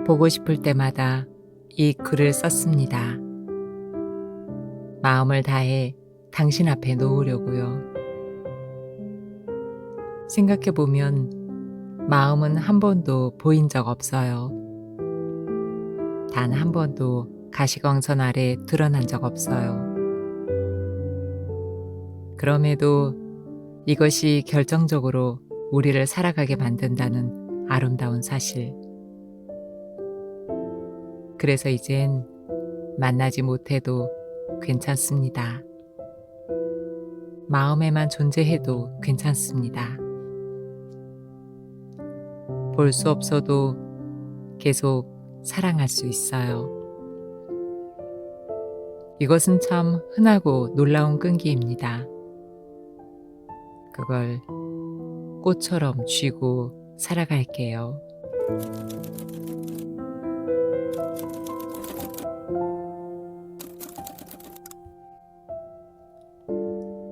보고 싶을 때마다 이 글을 썼습니다. 마음을 다해 당신 앞에 놓으려고요. 생각해보면 마음은 한 번도 보인 적 없어요. 단 한 번도 가시광선 아래 드러난 적 없어요. 그럼에도 이것이 결정적으로 우리를 살아가게 만든다는 아름다운 사실. 그래서 이젠 만나지 못해도 괜찮습니다. 마음에만 존재해도 괜찮습니다. 볼 수 없어도 계속 사랑할 수 있어요. 이것은 참 흔하고 놀라운 끈기입니다. 그걸 꽃처럼 쥐고 살아갈게요.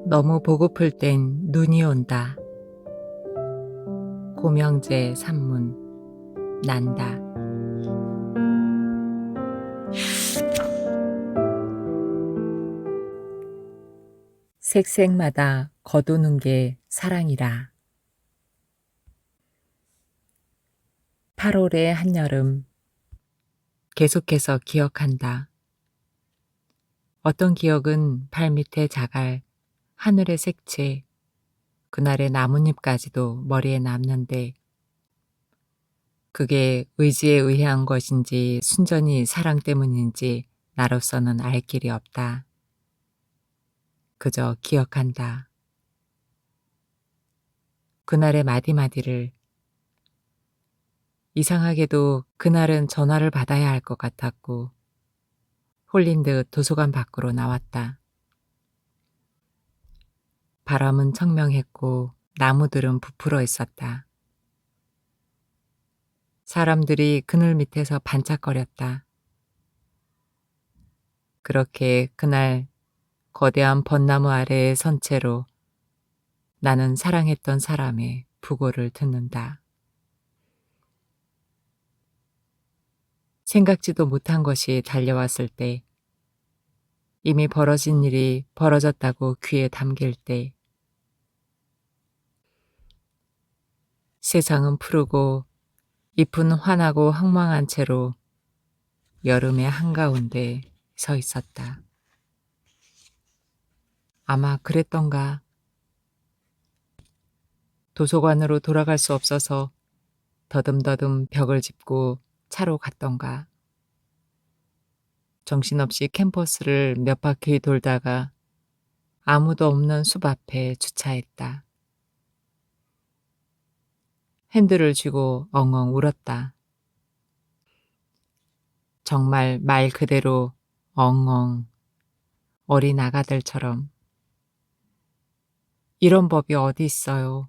너무 보고플 땐 눈이 온다. 고명제 산문 난다. 색색마다 거두는 게 사랑이라. 8월의 한여름 계속해서 기억한다. 어떤 기억은 발밑에 자갈, 하늘의 색채, 그날의 나뭇잎까지도 머리에 남는데 그게 의지에 의한 것인지 순전히 사랑 때문인지 나로서는 알 길이 없다. 그저 기억한다. 그날의 마디마디를. 이상하게도 그날은 전화를 받아야 할 것 같았고 홀린 듯 도서관 밖으로 나왔다. 바람은 청명했고 나무들은 부풀어 있었다. 사람들이 그늘 밑에서 반짝거렸다. 그렇게 그날 거대한 벚나무 아래에 선 채로 나는 사랑했던 사람의 부고를 듣는다. 생각지도 못한 것이 달려왔을 때, 이미 벌어진 일이 벌어졌다고 귀에 담길 때, 세상은 푸르고 잎은 환하고 황망한 채로 여름의 한가운데 서 있었다. 아마 그랬던가. 도서관으로 돌아갈 수 없어서 더듬더듬 벽을 짚고 차로 갔던가. 정신없이 캠퍼스를 몇 바퀴 돌다가 아무도 없는 숲 앞에 주차했다. 핸들을 쥐고 엉엉 울었다. 정말 말 그대로 엉엉 어린 아가들처럼. 이런 법이 어디 있어요?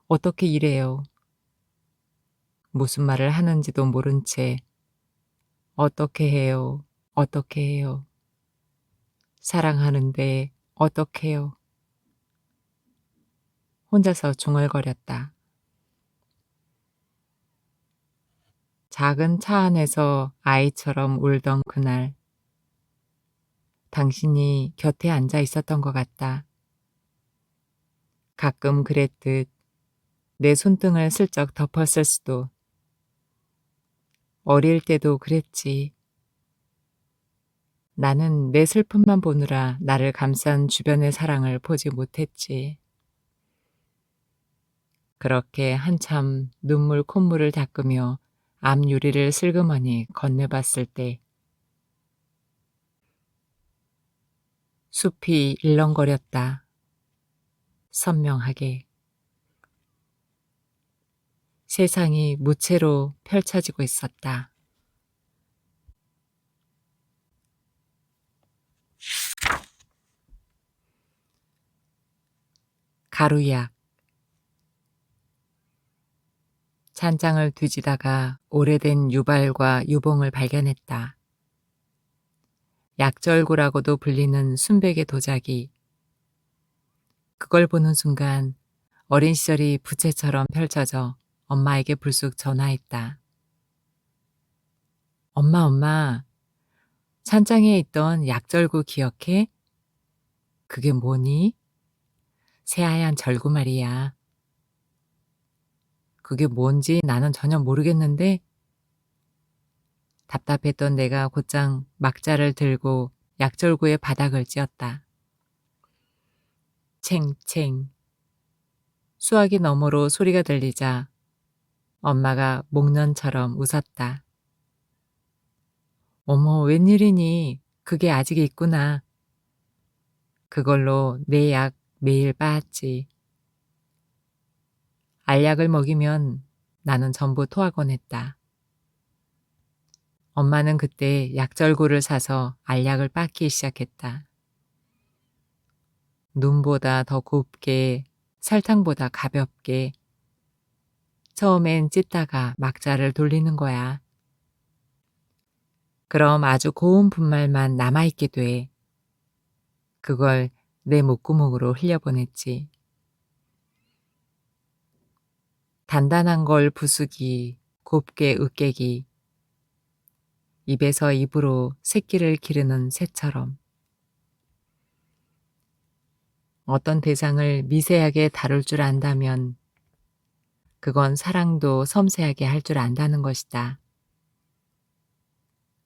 어떻게 이래요? 무슨 말을 하는지도 모른 채 어떻게 해요? 어떻게 해요? 사랑하는데 어떡해요? 혼자서 중얼거렸다. 작은 차 안에서 아이처럼 울던 그날, 당신이 곁에 앉아 있었던 것 같다. 가끔 그랬듯 내 손등을 슬쩍 덮었을 수도. 어릴 때도 그랬지. 나는 내 슬픔만 보느라 나를 감싼 주변의 사랑을 보지 못했지. 그렇게 한참 눈물 콧물을 닦으며 앞 유리를 슬그머니 건네봤을 때 숲이 일렁거렸다. 선명하게. 세상이 무채로 펼쳐지고 있었다. 가루약. 찬장을 뒤지다가 오래된 유발과 유봉을 발견했다. 약절구라고도 불리는 순백의 도자기. 그걸 보는 순간 어린 시절이 부채처럼 펼쳐져 엄마에게 불쑥 전화했다. 엄마, 엄마, 찬장에 있던 약절구 기억해? 그게 뭐니? 새하얀 절구 말이야. 그게 뭔지 나는 전혀 모르겠는데 답답했던 내가 곧장 막자를 들고 약절구의 바닥을 찧었다. 챙챙. 수화기 너머로 소리가 들리자 엄마가 목련처럼 웃었다. 어머, 웬일이니? 그게 아직 있구나. 그걸로 내 약 매일 빠았지. 알약을 먹이면 나는 전부 토하곤 했다. 엄마는 그때 약절구를 사서 알약을 빻기 시작했다. 눈보다 더 곱게, 설탕보다 가볍게. 처음엔 찢다가 막자를 돌리는 거야. 그럼 아주 고운 분말만 남아있게 돼. 그걸 내 목구멍으로 흘려보냈지. 단단한 걸 부수기, 곱게 으깨기. 입에서 입으로 새끼를 기르는 새처럼. 어떤 대상을 미세하게 다룰 줄 안다면 그건 사랑도 섬세하게 할 줄 안다는 것이다.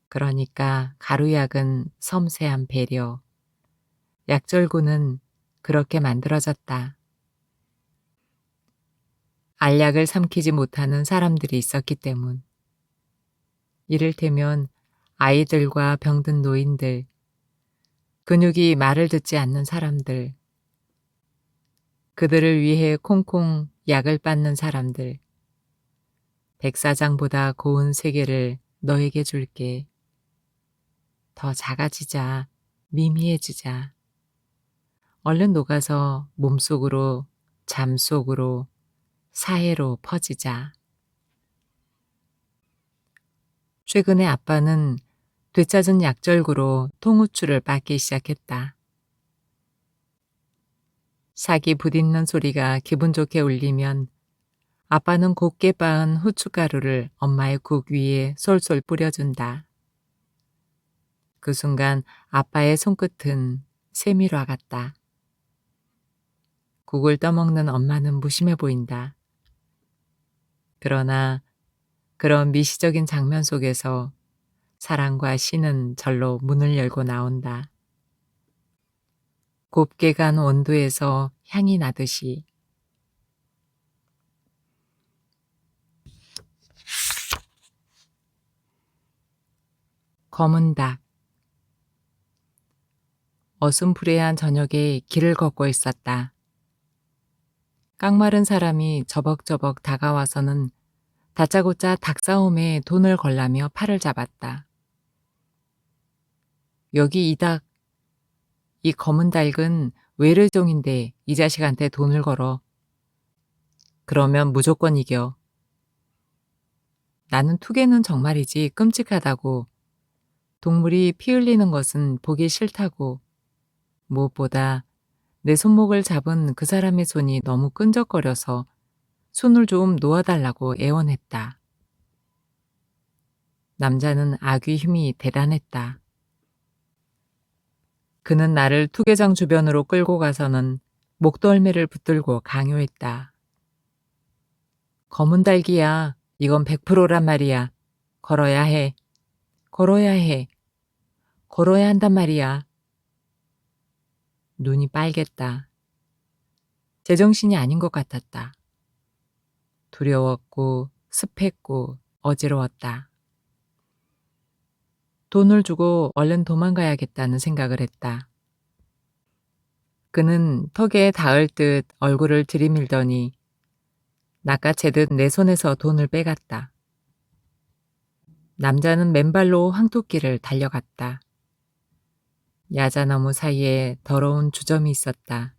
그러니까 가루약은 섬세한 배려, 약절구는 그렇게 만들어졌다. 알약을 삼키지 못하는 사람들이 있었기 때문. 이를테면 아이들과 병든 노인들, 근육이 말을 듣지 않는 사람들, 그들을 위해 콩콩 약을 빻는 사람들, 백사장보다 고운 세계를 너에게 줄게. 더 작아지자, 미미해지자. 얼른 녹아서 몸속으로, 잠 속으로, 사해로 퍼지자. 최근에 아빠는 되찾은 약절구로 통후추를 빻기 시작했다. 삭이 부딪는 소리가 기분 좋게 울리면 아빠는 곱게 빻은 후춧가루를 엄마의 국 위에 솔솔 뿌려준다. 그 순간 아빠의 손끝은 세밀화 같다. 국을 떠먹는 엄마는 무심해 보인다. 그러나 그런 미시적인 장면 속에서 사랑과 신은 절로 문을 열고 나온다. 곱게 간 원두에서 향이 나듯이. 검은 닭. 어슴푸레한 저녁에 길을 걷고 있었다. 깡마른 사람이 저벅저벅 다가와서는 다짜고짜 닭싸움에 돈을 걸라며 팔을 잡았다. 여기 이 닭, 이 검은 닭은 외래종인데 이 자식한테 돈을 걸어. 그러면 무조건 이겨. 나는 투개는 정말이지 끔찍하다고. 동물이 피 흘리는 것은 보기 싫다고. 무엇보다 내 손목을 잡은 그 사람의 손이 너무 끈적거려서 손을 좀 놓아달라고 애원했다. 남자는 아귀 힘이 대단했다. 그는 나를 투개장 주변으로 끌고 가서는 목덜미를 붙들고 강요했다. 검은 닭이야. 이건 100%란 말이야. 걸어야 해. 걸어야 해. 걸어야 한단 말이야. 눈이 빨갰다. 제정신이 아닌 것 같았다. 두려웠고 습했고 어지러웠다. 돈을 주고 얼른 도망가야겠다는 생각을 했다. 그는 턱에 닿을 듯 얼굴을 들이밀더니 낚아채듯 내 손에서 돈을 빼갔다. 남자는 맨발로 황토길을 달려갔다. 야자나무 사이에 더러운 주점이 있었다.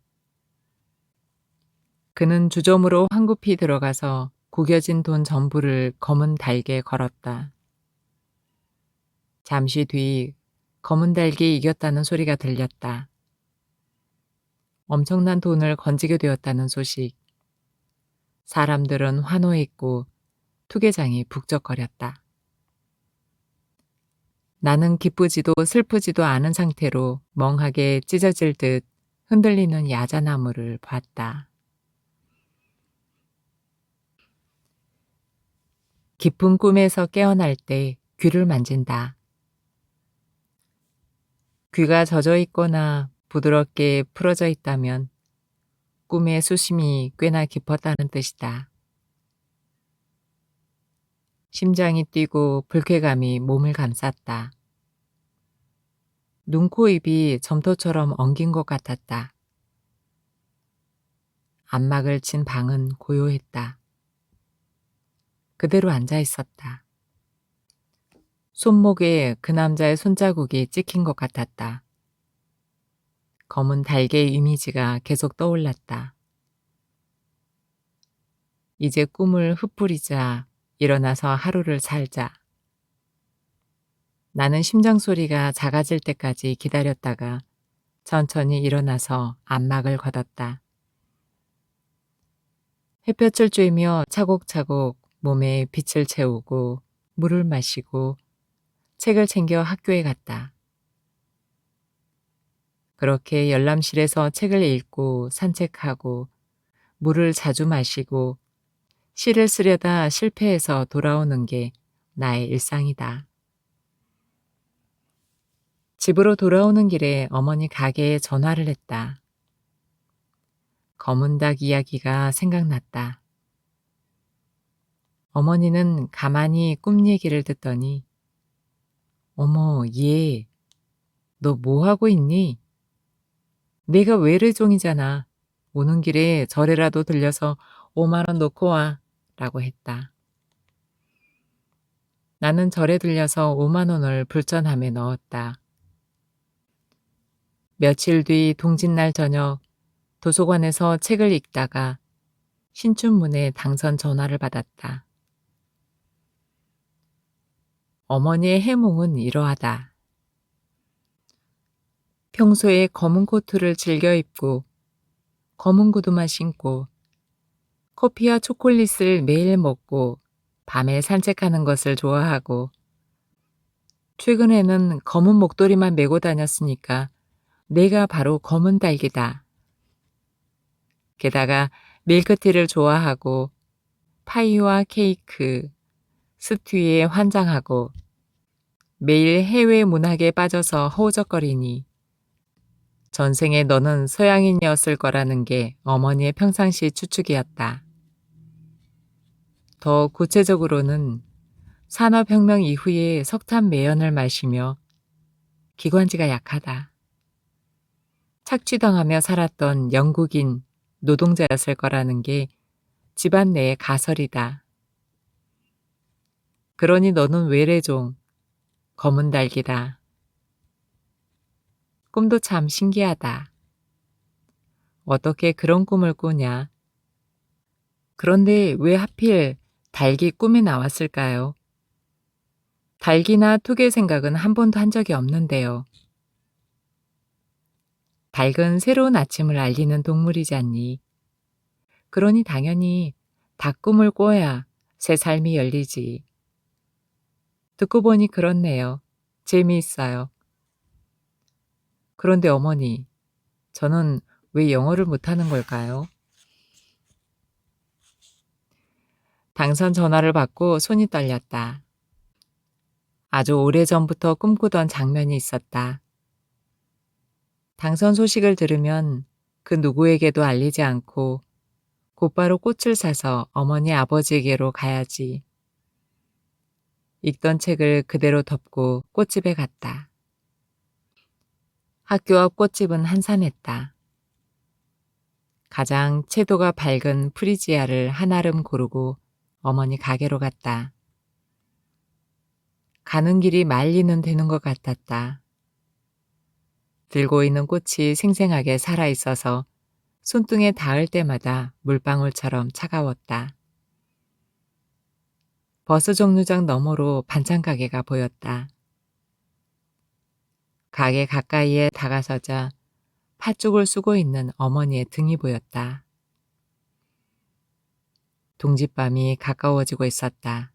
그는 주점으로 황급히 들어가서 구겨진 돈 전부를 검은 닭에 걸었다. 잠시 뒤 검은 닭이 이겼다는 소리가 들렸다. 엄청난 돈을 건지게 되었다는 소식. 사람들은 환호했고 투개장이 북적거렸다. 나는 기쁘지도 슬프지도 않은 상태로 멍하게 찢어질 듯 흔들리는 야자나무를 봤다. 깊은 꿈에서 깨어날 때 귀를 만진다. 귀가 젖어 있거나 부드럽게 풀어져 있다면 꿈의 수심이 꽤나 깊었다는 뜻이다. 심장이 뛰고 불쾌감이 몸을 감쌌다. 눈, 코, 입이 점토처럼 엉긴 것 같았다. 안막을 친 방은 고요했다. 그대로 앉아 있었다. 손목에 그 남자의 손자국이 찍힌 것 같았다. 검은 달개의 이미지가 계속 떠올랐다. 이제 꿈을 흩뿌리자 일어나서 하루를 살자. 나는 심장 소리가 작아질 때까지 기다렸다가 천천히 일어나서 안막을 걷었다. 햇볕을 쬐며 차곡차곡 몸에 빛을 채우고 물을 마시고 책을 챙겨 학교에 갔다. 그렇게 열람실에서 책을 읽고 산책하고 물을 자주 마시고 시를 쓰려다 실패해서 돌아오는 게 나의 일상이다. 집으로 돌아오는 길에 어머니 가게에 전화를 했다. 검은 닭 이야기가 생각났다. 어머니는 가만히 꿈 얘기를 듣더니 어머, 얘, 너 뭐 하고 있니? 내가 외래종이잖아. 오는 길에 절에라도 들려서 5만 원 놓고 와. 라고 했다. 나는 절에 들려서 5만 원을 불전함에 넣었다. 며칠 뒤 동짓날 저녁 도서관에서 책을 읽다가 신춘문예 당선 전화를 받았다. 어머니의 해몽은 이러하다. 평소에 검은 코트를 즐겨 입고 검은 구두만 신고 커피와 초콜릿을 매일 먹고 밤에 산책하는 것을 좋아하고 최근에는 검은 목도리만 메고 다녔으니까 내가 바로 검은 딸기다. 게다가 밀크티를 좋아하고 파이와 케이크, 스튜에 환장하고 매일 해외 문학에 빠져서 허우적거리니 전생에 너는 서양인이었을 거라는 게 어머니의 평상시 추측이었다. 더 구체적으로는 산업혁명 이후에 석탄 매연을 마시며 기관지가 약하다. 착취당하며 살았던 영국인 노동자였을 거라는 게 집안 내의 가설이다. 그러니 너는 외래종, 검은 닭이다. 꿈도 참 신기하다. 어떻게 그런 꿈을 꾸냐? 그런데 왜 하필 닭이 꿈에 나왔을까요? 닭이나 툭의 생각은 한 번도 한 적이 없는데요. 닭은 새로운 아침을 알리는 동물이잖니. 그러니 당연히 닭 꿈을 꿔야 새 삶이 열리지. 듣고 보니 그렇네요. 재미있어요. 그런데 어머니, 저는 왜 영어를 못하는 걸까요? 당선 전화를 받고 손이 떨렸다. 아주 오래전부터 꿈꾸던 장면이 있었다. 당선 소식을 들으면 그 누구에게도 알리지 않고 곧바로 꽃을 사서 어머니 아버지에게로 가야지. 읽던 책을 그대로 덮고 꽃집에 갔다. 학교 앞 꽃집은 한산했다. 가장 채도가 밝은 프리지아를 한아름 고르고 어머니 가게로 갔다. 가는 길이 말리는 되는 것 같았다. 들고 있는 꽃이 생생하게 살아있어서 손등에 닿을 때마다 물방울처럼 차가웠다. 버스 정류장 너머로 반찬 가게가 보였다. 가게 가까이에 다가서자 팥죽을 쓰고 있는 어머니의 등이 보였다. 동짓밤이 가까워지고 있었다.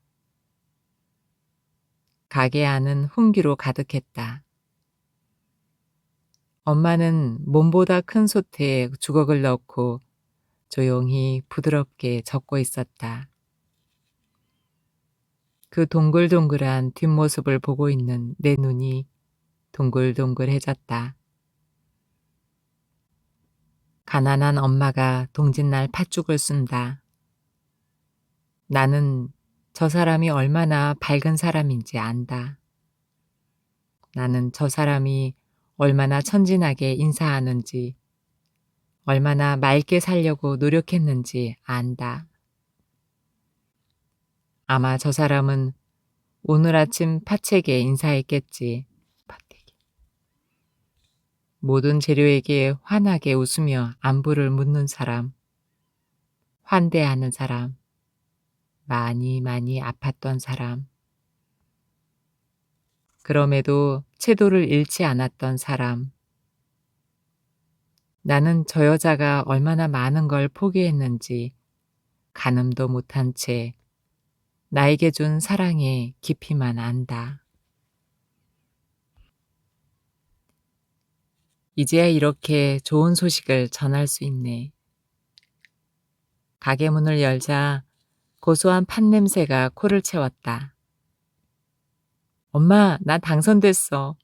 가게 안은 훈기로 가득했다. 엄마는 몸보다 큰 솥에 주걱을 넣고 조용히 부드럽게 젓고 있었다. 그 동글동글한 뒷모습을 보고 있는 내 눈이 동글동글해졌다. 가난한 엄마가 동짓날 팥죽을 쏜다. 나는 저 사람이 얼마나 밝은 사람인지 안다. 나는 저 사람이 얼마나 천진하게 인사하는지, 얼마나 맑게 살려고 노력했는지 안다. 아마 저 사람은 오늘 아침 팥에게 인사했겠지. 팥에게. 모든 재료에게 환하게 웃으며 안부를 묻는 사람, 환대하는 사람, 많이 많이 아팠던 사람. 그럼에도 채도를 잃지 않았던 사람. 나는 저 여자가 얼마나 많은 걸 포기했는지 가늠도 못한 채 나에게 준 사랑의 깊이만 안다. 이제야 이렇게 좋은 소식을 전할 수 있네. 가게 문을 열자 고소한 팥 냄새가 코를 채웠다. 엄마, 나 당선됐어.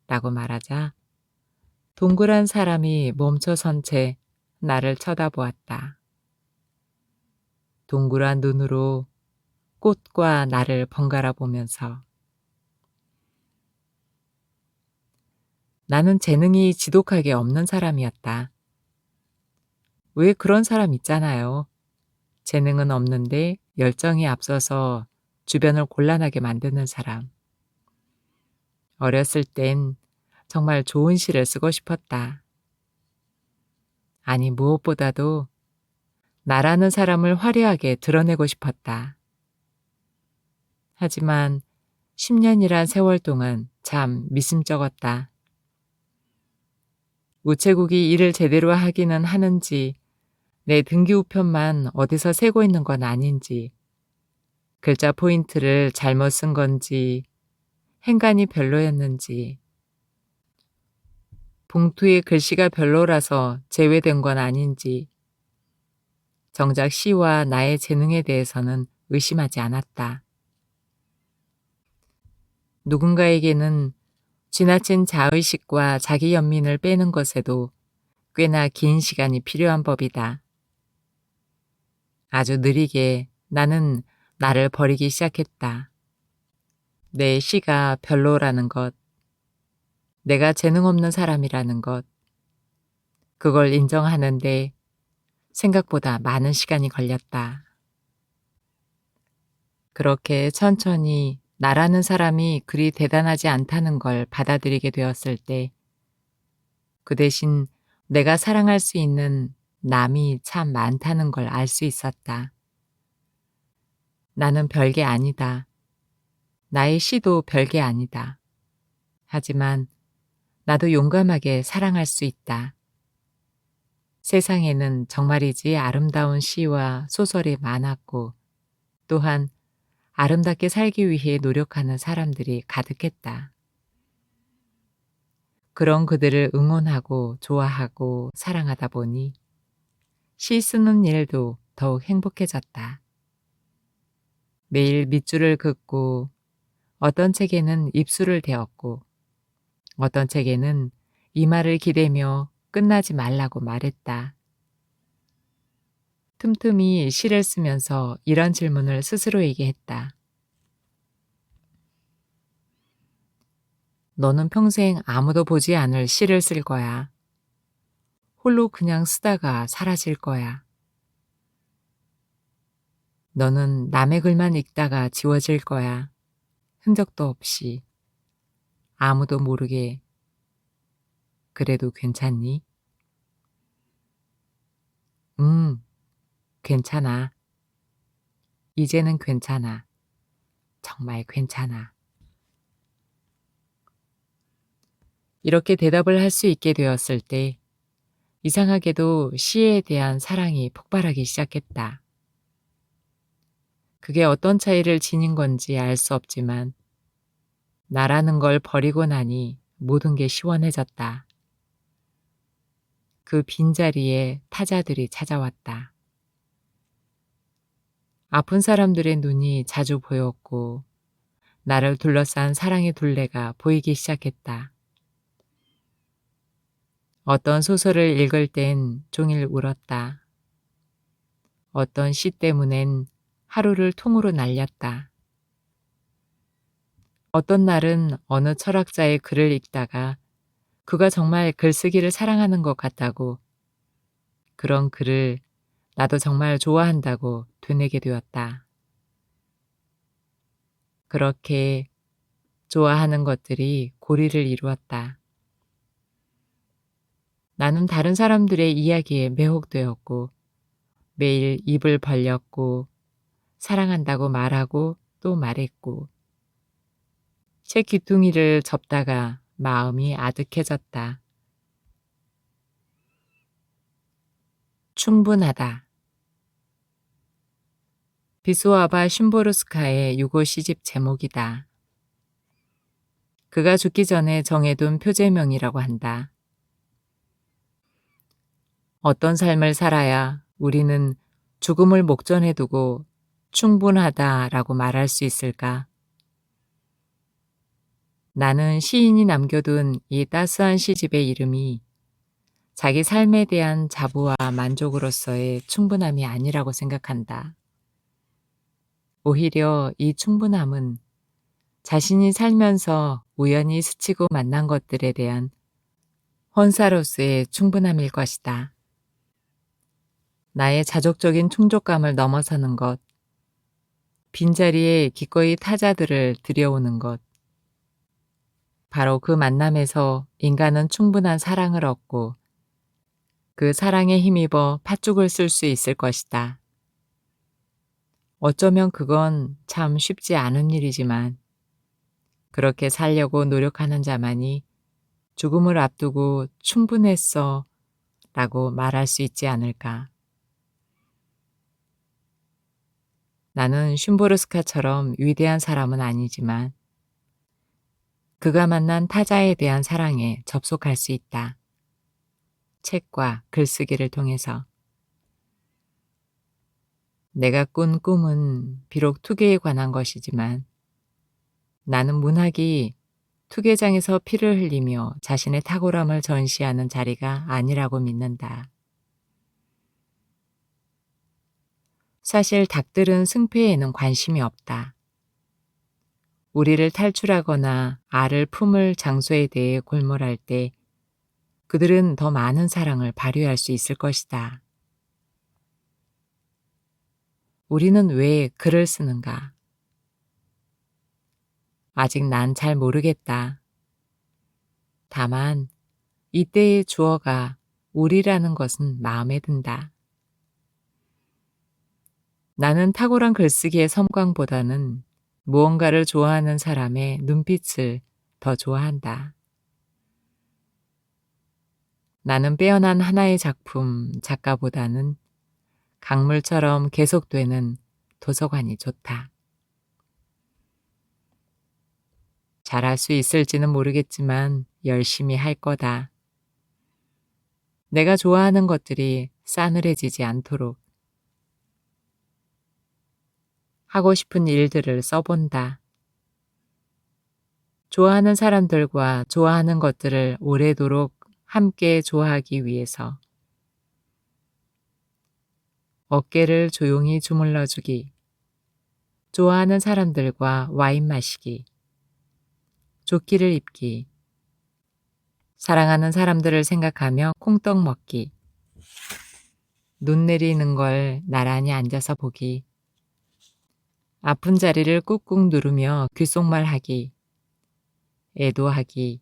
라고 말하자 동그란 사람이 멈춰선 채 나를 쳐다보았다. 동그란 눈으로 꽃과 나를 번갈아 보면서 나는 재능이 지독하게 없는 사람이었다. 왜 그런 사람 있잖아요. 재능은 없는데 열정이 앞서서 주변을 곤란하게 만드는 사람. 어렸을 땐 정말 좋은 시를 쓰고 싶었다. 아니, 무엇보다도 나라는 사람을 화려하게 드러내고 싶었다. 하지만 10년이란 세월 동안 참 미심쩍었다. 우체국이 일을 제대로 하기는 하는지, 내 등기 우편만 어디서 새고 있는 건 아닌지, 글자 포인트를 잘못 쓴 건지, 행간이 별로였는지, 봉투에 글씨가 별로라서 제외된 건 아닌지, 정작 시와 나의 재능에 대해서는 의심하지 않았다. 누군가에게는 지나친 자의식과 자기 연민을 빼는 것에도 꽤나 긴 시간이 필요한 법이다. 아주 느리게 나는 나를 버리기 시작했다. 내 시가 별로라는 것, 내가 재능 없는 사람이라는 것, 그걸 인정하는데 생각보다 많은 시간이 걸렸다. 그렇게 천천히 나라는 사람이 그리 대단하지 않다는 걸 받아들이게 되었을 때, 그 대신 내가 사랑할 수 있는 남이 참 많다는 걸 알 수 있었다. 나는 별게 아니다. 나의 시도 별게 아니다. 하지만 나도 용감하게 사랑할 수 있다. 세상에는 정말이지 아름다운 시와 소설이 많았고 또한 아름답게 살기 위해 노력하는 사람들이 가득했다. 그런 그들을 응원하고 좋아하고 사랑하다 보니 시 쓰는 일도 더욱 행복해졌다. 매일 밑줄을 긋고 어떤 책에는 입술을 대었고 어떤 책에는 이마를 기대며 끝나지 말라고 말했다. 틈틈이 시를 쓰면서 이런 질문을 스스로에게 했다. 너는 평생 아무도 보지 않을 시를 쓸 거야. 홀로 그냥 쓰다가 사라질 거야. 너는 남의 글만 읽다가 지워질 거야. 흔적도 없이. 아무도 모르게. 그래도 괜찮니? 괜찮아. 이제는 괜찮아. 정말 괜찮아. 이렇게 대답을 할 수 있게 되었을 때 이상하게도 시에 대한 사랑이 폭발하기 시작했다. 그게 어떤 차이를 지닌 건지 알 수 없지만 나라는 걸 버리고 나니 모든 게 시원해졌다. 그 빈자리에 타자들이 찾아왔다. 아픈 사람들의 눈이 자주 보였고 나를 둘러싼 사랑의 둘레가 보이기 시작했다. 어떤 소설을 읽을 땐 종일 울었다. 어떤 시 때문엔 하루를 통으로 날렸다. 어떤 날은 어느 철학자의 글을 읽다가 그가 정말 글쓰기를 사랑하는 것 같다고, 그런 글을 나도 정말 좋아한다고 되뇌게 되었다. 그렇게 좋아하는 것들이 고리를 이루었다. 나는 다른 사람들의 이야기에 매혹되었고 매일 입을 벌렸고 사랑한다고 말하고 또 말했고 책 귀퉁이를 접다가 마음이 아득해졌다. 충분하다. 비스와바 슌보르스카의 유고 시집 제목이다. 그가 죽기 전에 정해둔 표제명이라고 한다. 어떤 삶을 살아야 우리는 죽음을 목전에 두고 충분하다라고 말할 수 있을까? 나는 시인이 남겨둔 이 따스한 시집의 이름이 자기 삶에 대한 자부와 만족으로서의 충분함이 아니라고 생각한다. 오히려 이 충분함은 자신이 살면서 우연히 스치고 만난 것들에 대한 혼사로서의 충분함일 것이다. 나의 자족적인 충족감을 넘어서는 것, 빈자리에 기꺼이 타자들을 들여오는 것, 바로 그 만남에서 인간은 충분한 사랑을 얻고 그 사랑에 힘입어 팥죽을 쓸 수 있을 것이다. 어쩌면 그건 참 쉽지 않은 일이지만 그렇게 살려고 노력하는 자만이 죽음을 앞두고 충분했어 라고 말할 수 있지 않을까. 나는 슌보르스카처럼 위대한 사람은 아니지만 그가 만난 타자에 대한 사랑에 접속할 수 있다. 책과 글쓰기를 통해서. 내가 꾼 꿈은 비록 투계에 관한 것이지만 나는 문학이 투계장에서 피를 흘리며 자신의 탁월함을 전시하는 자리가 아니라고 믿는다. 사실 닭들은 승패에는 관심이 없다. 우리를 탈출하거나 알을 품을 장소에 대해 골몰할 때 그들은 더 많은 사랑을 발휘할 수 있을 것이다. 우리는 왜 글을 쓰는가? 아직 난 잘 모르겠다. 다만 이때의 주어가 우리라는 것은 마음에 든다. 나는 탁월한 글쓰기의 섬광보다는 무언가를 좋아하는 사람의 눈빛을 더 좋아한다. 나는 빼어난 하나의 작품, 작가보다는 강물처럼 계속되는 도서관이 좋다. 잘할 수 있을지는 모르겠지만 열심히 할 거다. 내가 좋아하는 것들이 싸늘해지지 않도록 하고 싶은 일들을 써본다. 좋아하는 사람들과 좋아하는 것들을 오래도록 함께 좋아하기 위해서 어깨를 조용히 주물러주기, 좋아하는 사람들과 와인 마시기, 조끼를 입기, 사랑하는 사람들을 생각하며 콩떡 먹기, 눈 내리는 걸 나란히 앉아서 보기, 아픈 자리를 꾹꾹 누르며 귓속말하기, 애도하기,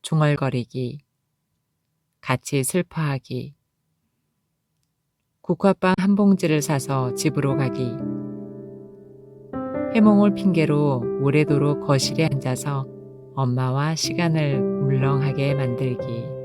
중얼거리기, 같이 슬퍼하기, 국화빵 한 봉지를 사서 집으로 가기, 해몽을 핑계로 오래도록 거실에 앉아서 엄마와 시간을 물렁하게 만들기.